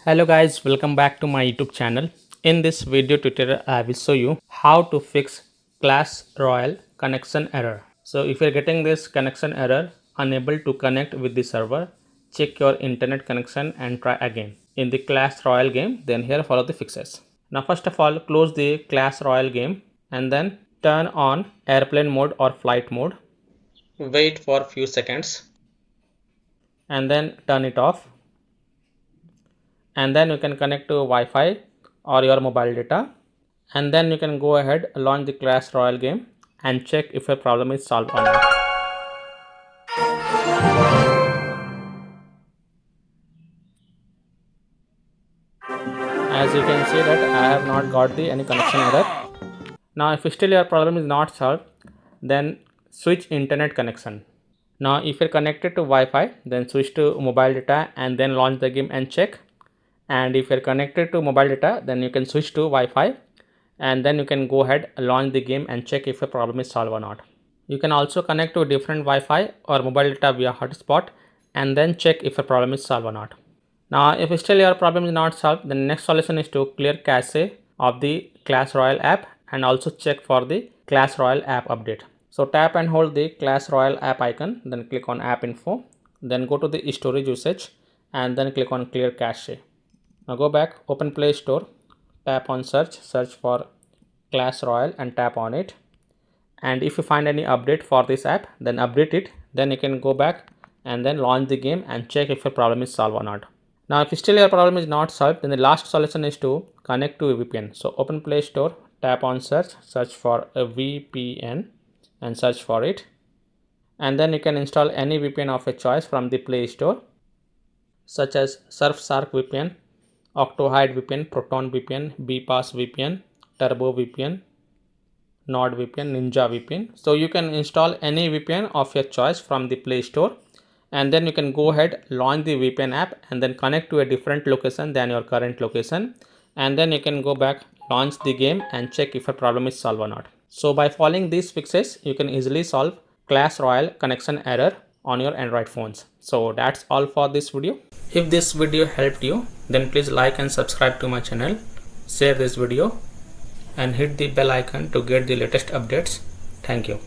Hello guys, welcome back to my YouTube channel. In this video tutorial, I will show you how to fix Clash Royale connection error. So if you're getting this connection error, unable to connect with the server, check your internet connection and try again. In the Clash Royale game, then here follow the fixes. Now first of all, close the Clash Royale game and then turn on airplane mode or flight mode. Wait for a few seconds and then turn it off. And then you can connect to Wi-Fi or your mobile data, and then you can go ahead launch the Clash Royale game and check if your problem is solved or not. As you can see that I have not got the any connection error. Now if still your problem is not solved, then switch internet connection. Now if you're connected to Wi-Fi, then switch to mobile data and then launch the game and check. And if you're connected to mobile data, then you can switch to Wi-Fi and then you can go ahead launch the game and check if the problem is solved or not. You can also connect to different Wi-Fi or mobile data via hotspot and then check if the problem is solved or not. Now if still your problem is not solved, the next solution is to clear cache of the Clash Royale app and also check for the Clash Royale app update. So tap and hold the Clash Royale app icon, then click on app info, then go to the storage usage and then click on clear cache. Now go back, open Play Store, tap on search for Clash Royale and tap on it. And if you find any update for this app, then update it. Then you can go back and then launch the game and check if your problem is solved or not. Now if still your problem is not solved, then the last solution is to connect to a VPN. So open Play Store, tap on search for a VPN and search for it. And then you can install any VPN of your choice from the Play Store, such as Surfshark VPN, Octohide VPN, Proton VPN, BPass VPN, Turbo VPN, NordVPN, Ninja VPN. So you can install any VPN of your choice from the Play Store and then you can go ahead launch the VPN app and then connect to a different location than your current location, and then you can go back, launch the game and check if a problem is solved or not. So by following these fixes, you can easily solve Clash Royale connection error on your Android phones. So that's all for this video. If this video helped you, then please like and subscribe to my channel, share this video and hit the bell icon to get the latest updates. Thank you.